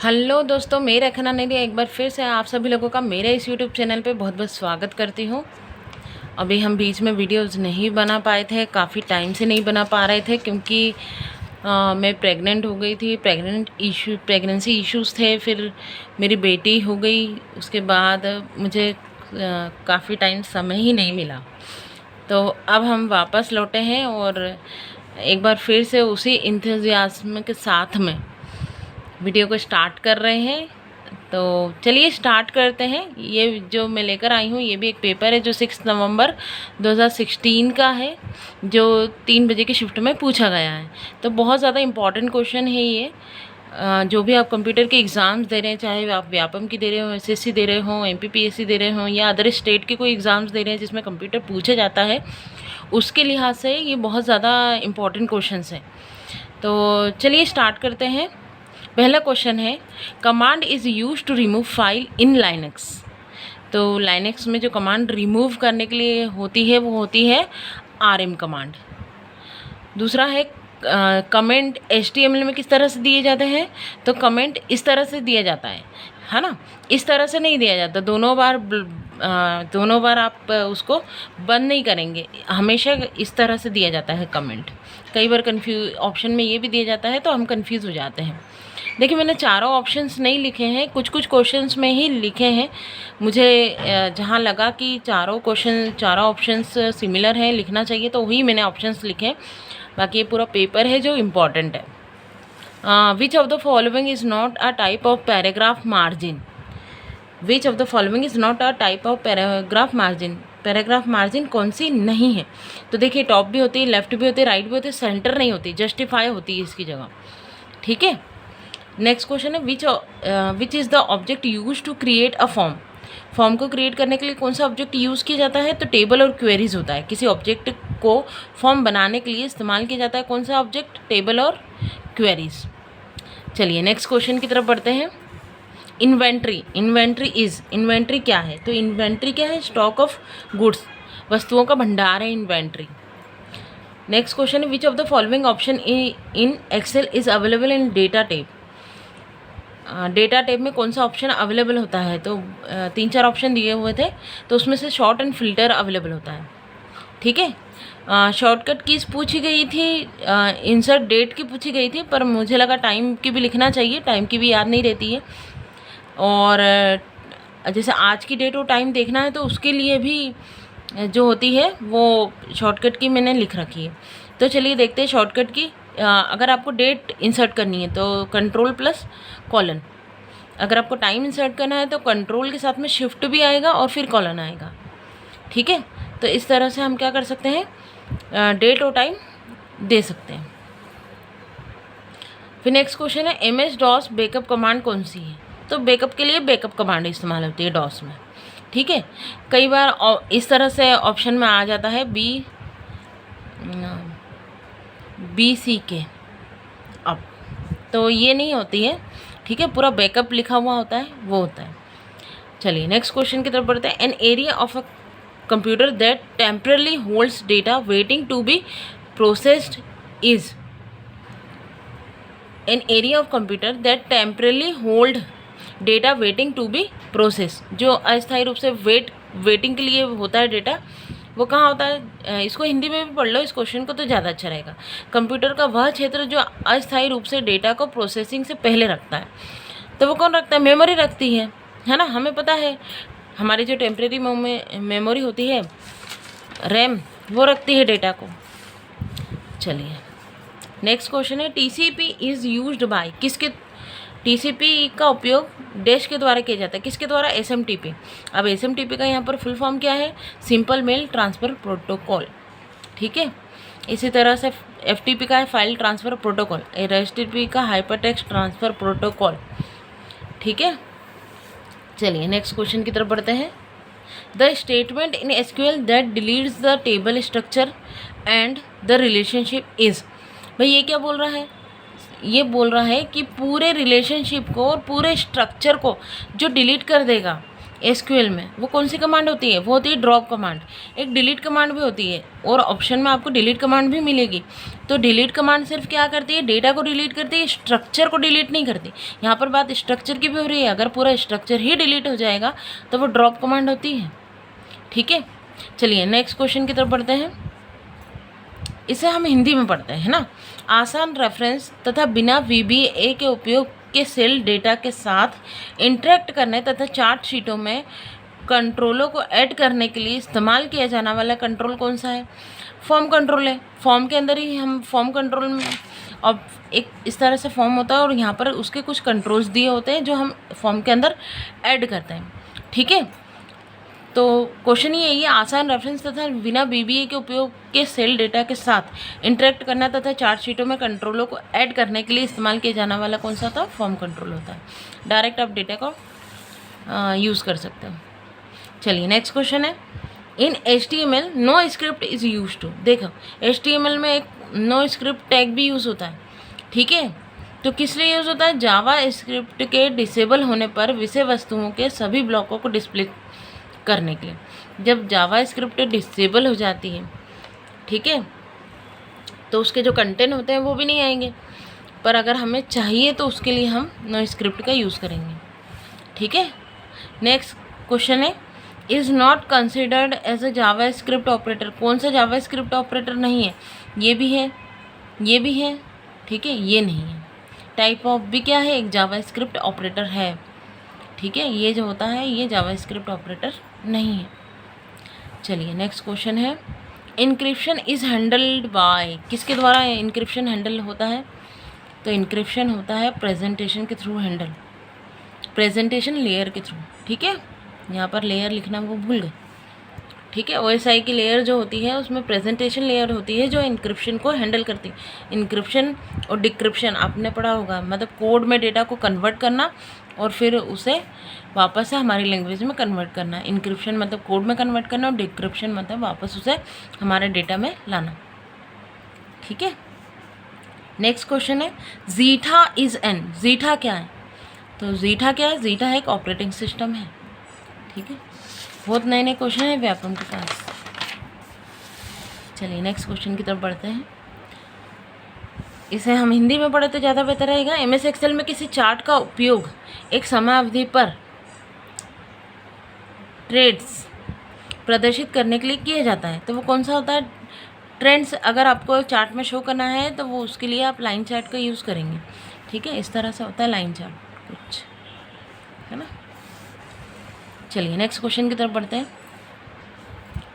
Hello दोस्तों, मैं रखना नहीं एक बार फिर से आप सभी लोगों का मेरे इस यूट्यूब चैनल पे बहुत बहुत स्वागत करती हूँ। अभी हम बीच में वीडियोस नहीं बना पाए थे, काफ़ी टाइम से नहीं बना पा रहे थे क्योंकि मैं प्रेग्नेंट हो गई थी। प्रेगनेंसी इश्यूज़ थे, फिर मेरी बेटी हो गई, उसके बाद मुझे काफ़ी टाइम समय ही नहीं मिला। तो अब हम वापस लौटे हैं और एक बार फिर से उसी इंथुजियाज्म के साथ में वीडियो को स्टार्ट कर रहे हैं। तो चलिए स्टार्ट करते हैं। ये जो मैं लेकर आई हूँ ये भी एक पेपर है जो 6 नवंबर 2016 का है, जो 3 बजे की शिफ्ट में पूछा गया है। तो बहुत ज़्यादा इम्पॉर्टेंट क्वेश्चन है ये। जो भी आप कंप्यूटर के एग्ज़ाम्स दे रहे हैं, चाहे आप व्यापम की दे रहे हो, एसएससी दे रहे हो, एमपीपीएससी दे रहे हो या अदर स्टेट के कोई एग्ज़ाम्स दे रहे हैं जिसमें कंप्यूटर पूछा जाता है, उसके लिहाज से ये बहुत ज़्यादा इम्पॉर्टेंट क्वेश्चंस हैं। तो चलिए स्टार्ट करते हैं। पहला क्वेश्चन है, command is use to remove file in Linux. तो लाइनक्स में जो कमांड रिमूव करने के लिए होती है वो होती है rm कमांड। दूसरा है कमेंट HTML में किस तरह से दिए जाते हैं। तो कमेंट इस तरह से दिया जाता है ना, इस तरह से नहीं दिया जाता। दोनों बार आप उसको बंद नहीं करेंगे, हमेशा इस तरह से दिया जाता है कमेंट। कई बार ऑप्शन में ये भी दिया जाता है तो हम कंफ्यूज हो जाते हैं। देखिए, मैंने चारों ऑप्शंस नहीं लिखे हैं, कुछ कुछ क्वेश्चंस में ही लिखे हैं। मुझे जहाँ लगा कि चारों ऑप्शंस सिमिलर हैं, लिखना चाहिए, तो वही मैंने ऑप्शंस लिखे हैं। बाकी ये पूरा पेपर है जो इम्पॉर्टेंट है। Which of the following is not a type of paragraph margin. Which of the following is not a type of paragraph margin. Paragraph margin कौन सी नहीं है। तो देखिए, टॉप भी होती है, लेफ्ट भी होती है, राइट भी होती है, सेंटर नहीं होती, जस्टिफाई होती है इसकी जगह। ठीक है। नेक्स्ट क्वेश्चन है, which is the object use to create a form. Form को क्रिएट करने के लिए कौन सा ऑब्जेक्ट यूज़ किया जाता है। तो टेबल और क्वेरीज होता है। किसी ऑब्जेक्ट को फॉर्म बनाने के लिए इस्तेमाल किया जाता है कौन सा ऑब्जेक्ट, टेबल और क्वेरीज। चलिए नेक्स्ट क्वेश्चन की तरफ बढ़ते हैं। इन्वेंट्री क्या है। तो इन्वेंट्री क्या है, स्टॉक ऑफ गुड्स, वस्तुओं का भंडार है इन्वेंट्री। नेक्स्ट क्वेश्चन है, which of the following option in Excel is available in data tab. Data tab में कौन सा ऑप्शन अवेलेबल होता है। तो 3-4 ऑप्शन दिए हुए थे, तो उसमें से शॉर्ट एंड फिल्टर अवेलेबल होता है। ठीक है। शॉर्टकट कीज पूछी गई थी, इंसर्ट डेट की पूछी गई थी, पर मुझे लगा टाइम की भी लिखना चाहिए, टाइम की भी याद नहीं रहती है। और जैसे आज की डेट और टाइम देखना है तो उसके लिए भी जो होती है वो शॉर्टकट की मैंने लिख रखी है। तो चलिए देखते हैं शॉर्टकट की। अगर आपको डेट इंसर्ट करनी है तो कंट्रोल प्लस कॉलन। अगर आपको टाइम इंसर्ट करना है तो कंट्रोल के साथ में शिफ्ट भी आएगा और फिर कॉलन आएगा। ठीक है। तो इस तरह से हम क्या कर सकते हैं, डेट और टाइम दे सकते हैं। फिर नेक्स्ट क्वेश्चन है, MS-DOS बैकअप कमांड कौन सी है। तो बैकअप के लिए बैकअप कमांड इस्तेमाल होती है डॉस में। ठीक है। कई बार इस तरह से ऑप्शन में आ जाता है BCK अब, तो ये नहीं होती है। ठीक है, पूरा बैकअप लिखा हुआ होता है वो होता है। चलिए नेक्स्ट क्वेश्चन की तरफ बढ़ते हैं। An area of a computer that temporarily holds data waiting to be processed is. An area of computer that temporarily hold data waiting to be process. जो अस्थायी रूप से वेटिंग के लिए होता है डेटा, वो कहाँ होता है। इसको हिंदी में भी पढ़ लो इस क्वेश्चन को तो ज़्यादा अच्छा रहेगा। कंप्यूटर का वह क्षेत्र जो अस्थायी रूप से डेटा को प्रोसेसिंग से पहले रखता है। तो वो कौन रखता है, मेमोरी रखती है ना। हमें पता है हमारी जो टेम्परेरी मेमोरी होती है रैम, वो रखती है डेटा को। चलिए नेक्स्ट क्वेश्चन है, TCP इज़ यूज्ड बाय किसके। TCP का उपयोग डैश के द्वारा किया जाता है, किसके द्वारा, SMTP। अब SMTP का यहाँ पर फुल फॉर्म क्या है, सिंपल मेल ट्रांसफ़र प्रोटोकॉल। ठीक है। इसी तरह से FTP का है फाइल ट्रांसफ़र प्रोटोकॉल, RSTP का हाइपरटेक्स्ट ट्रांसफ़र प्रोटोकॉल। ठीक है। चलिए नेक्स्ट क्वेश्चन की तरफ बढ़ते हैं। The statement in SQL that deletes the table structure and the relationship is. भाई ये क्या बोल रहा है, ये बोल रहा है कि पूरे रिलेशनशिप को और पूरे स्ट्रक्चर को जो डिलीट कर देगा एसक्यूएल में वो कौन सी कमांड होती है? वो होती है ड्रॉप कमांड। एक डिलीट कमांड भी होती है और ऑप्शन में आपको डिलीट कमांड भी मिलेगी। तो डिलीट कमांड सिर्फ क्या करती है? डेटा को डिलीट करती है, स्ट्रक्चर को डिलीट नहीं करती। यहाँ पर बात स्ट्रक्चर की भी हो रही है। अगर पूरा स्ट्रक्चर ही डिलीट हो जाएगा तो वो ड्रॉप कमांड होती है। ठीक है, चलिए नेक्स्ट क्वेश्चन की तरफ बढ़ते हैं। इसे हम हिंदी में पढ़ते हैं ना। आसान रेफरेंस तथा बिना VBA के उपयोग के सेल डेटा के साथ इंटरेक्ट करने तथा चार्ट शीटों में कंट्रोलों को ऐड करने के लिए इस्तेमाल किया जाने वाला कंट्रोल कौन सा है? फॉर्म कंट्रोल है। फॉर्म के अंदर ही हम फॉर्म कंट्रोल में, अब एक इस तरह से फॉर्म होता है और यहाँ पर उसके कुछ कंट्रोल्स दिए होते हैं जो हम फॉर्म के अंदर ऐड करते हैं। ठीक है, तो क्वेश्चन ये है, आसान रेफरेंस तथा बिना VBA के उपयोग के सेल डेटा के साथ इंटरेक्ट करना तथा चार्ट शीटों में कंट्रोलों को ऐड करने के लिए इस्तेमाल किया जाने वाला कौन सा होता है? फॉर्म कंट्रोल होता है। डायरेक्ट आप डेटा को यूज़ कर सकते हो। चलिए नेक्स्ट क्वेश्चन है, in HTML no script is use to. देखो HTML में एक नो स्क्रिप्ट टैग भी यूज़ होता है। ठीक है, तो किस लिए यूज़ होता है? जावा स्क्रिप्ट के डिसेबल होने पर विषय वस्तुओं के सभी ब्लॉकों को डिस्प्ले करने के लिए। जब जावा स्क्रिप्ट डिसेबल हो जाती है, ठीक है, तो उसके जो कंटेंट होते हैं वो भी नहीं आएंगे। पर अगर हमें चाहिए तो उसके लिए हम नो स्क्रिप्ट का यूज़ करेंगे। ठीक है, नेक्स्ट क्वेश्चन है, is not considered as a JavaScript operator. कौन सा जावा स्क्रिप्ट ऑपरेटर नहीं है? ये भी है, ये भी है, ठीक है, ये नहीं है। टाइप ऑफ भी क्या है? एक जावा स्क्रिप्ट ऑपरेटर है। ठीक है, ये जो होता है ये जावा स्क्रिप्ट ऑपरेटर नहीं है। चलिए नेक्स्ट क्वेश्चन है, इनक्रिप्शन इज़ हैंडल्ड बाय। किसके द्वारा इनक्रिप्शन हैंडल होता है? तो इनक्रिप्शन होता है प्रेजेंटेशन के थ्रू हैंडल, प्रेजेंटेशन लेयर के थ्रू। ठीक है, यहाँ पर लेयर लिखना वो भूल गए। ठीक है, OSI की लेयर जो होती है उसमें प्रेजेंटेशन लेयर होती है जो इनक्रिप्शन को हैंडल करती है। इनक्रिप्शन और डिक्रिप्शन आपने पढ़ा होगा, मतलब कोड में डेटा को कन्वर्ट करना और फिर उसे वापस से हमारी लैंग्वेज में कन्वर्ट करना। इनक्रिप्शन मतलब कोड में कन्वर्ट करना और डिक्रिप्शन मतलब वापस उसे हमारे डेटा में लाना। ठीक है, नेक्स्ट क्वेश्चन है, जीठा इज़ एन। जीठा क्या है? तो जीठा क्या है? जीठा एक ऑपरेटिंग सिस्टम है। ठीक है, बहुत नए नए क्वेश्चन है व्यापम के पास। चलिए नेक्स्ट क्वेश्चन की तरफ बढ़ते हैं। इसे हम हिंदी में पढ़े तो ज़्यादा बेहतर रहेगा। MS एक्सेल में किसी चार्ट का उपयोग एक समय अवधि पर ट्रेड्स प्रदर्शित करने के लिए किया जाता है। तो वो कौन सा होता है? ट्रेंड्स। अगर आपको चार्ट में शो करना है तो वो उसके लिए आप लाइन चार्ट का यूज़ करेंगे। ठीक है, इस तरह से होता है लाइन चार्ट कुछ, है ना। चलिए नेक्स्ट क्वेश्चन की तरफ बढ़ते हैं।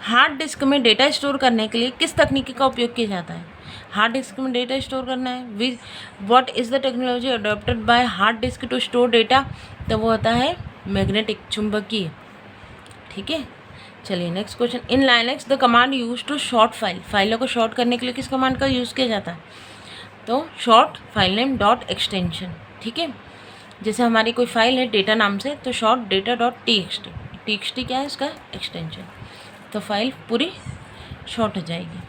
हार्ड डिस्क में डेटा स्टोर करने के लिए किस तकनीक का उपयोग किया जाता है? हार्ड डिस्क में डेटा स्टोर करना है, what is the technology adopted by hard disk to store data? तो वो होता है मैग्नेटिक, चुंबकीय। ठीक है, चलिए next question, in Linux the command use to sort file. फाइलों को शॉर्ट करने के लिए किस कमांड का यूज़ किया जाता है? तो short file name dot extension. ठीक है, जैसे हमारी कोई फाइल है डेटा नाम से, तो short data dot TXT। TXT क्या है? इसका एक्सटेंशन। तो फाइल पूरी शॉर्ट हो जाएगी।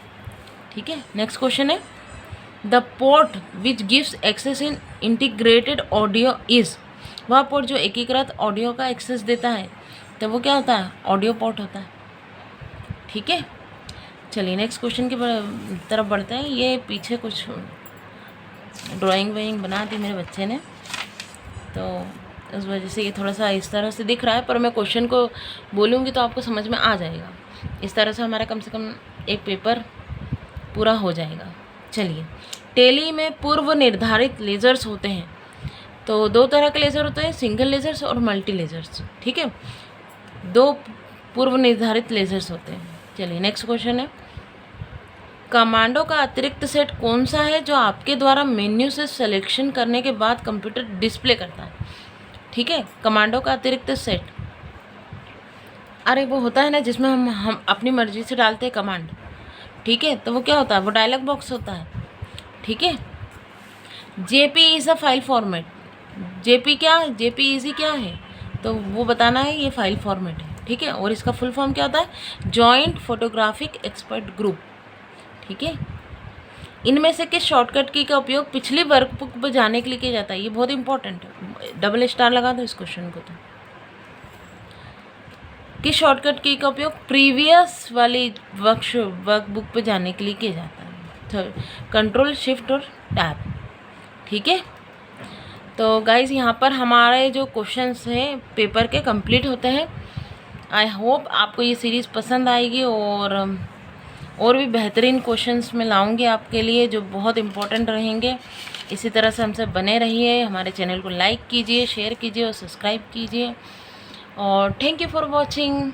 ठीक है, नेक्स्ट क्वेश्चन है, the port which gives access in integrated audio is. वह पोर्ट जो एकीकृत ऑडियो का एक्सेस देता है तो वो क्या होता है? ऑडियो पोर्ट होता है। ठीक है, चलिए नेक्स्ट क्वेश्चन की तरफ बढ़ते हैं। ये पीछे कुछ ड्राइंग वाइंग बना दी मेरे बच्चे ने, तो उस वजह से ये थोड़ा सा इस तरह से दिख रहा है, पर मैं क्वेश्चन को बोलूँगी तो आपको समझ में आ जाएगा। इस तरह से हमारा कम से कम एक पेपर पूरा हो जाएगा। चलिए, टेली में पूर्व निर्धारित लेज़र्स होते हैं। तो दो तरह के लेज़र होते हैं, सिंगल लेज़र्स और मल्टी लेज़र्स। ठीक है, दो पूर्व निर्धारित लेज़र्स होते हैं। चलिए नेक्स्ट क्वेश्चन है, कमांडों का अतिरिक्त सेट कौन सा है जो आपके द्वारा मेन्यू से सिलेक्शन करने के बाद कंप्यूटर डिस्प्ले करता है? ठीक है, कमांडों का अतिरिक्त सेट, अरे वो होता है ना जिसमें हम अपनी मर्जी से डालते हैं कमांड। ठीक है, तो वो क्या होता है? वो डायलॉग बॉक्स होता है। ठीक है, JP is a file format. JP क्या है? JPEG क्या है? तो वो बताना है, ये फाइल फॉर्मेट है। ठीक है, और इसका फुल फॉर्म क्या होता है? Joint photographic expert group. ठीक है, इनमें से किस शॉर्टकट की का उपयोग पिछली वर्कबुक पर जाने के लिए किया जाता है? ये बहुत इंपॉर्टेंट है, डबल स्टार लगा दो इस क्वेश्चन को। तो किस शॉर्टकट की का उपयोग प्रीवियस वाली वर्कबुक पे जाने के लिए किया जाता है? तो कंट्रोल शिफ्ट और टैब। ठीक है, तो गाइज़ यहाँ पर हमारे जो क्वेश्चंस हैं पेपर के कंप्लीट होते हैं। आई होप आपको ये सीरीज़ पसंद आएगी और भी बेहतरीन क्वेश्चंस मैं लाऊंगी आपके लिए जो बहुत इम्पोर्टेंट रहेंगे। इसी तरह से हमसे बने रहिए, हमारे चैनल को लाइक कीजिए, शेयर कीजिए और सब्सक्राइब कीजिए। और थैंक यू फॉर वॉचिंग।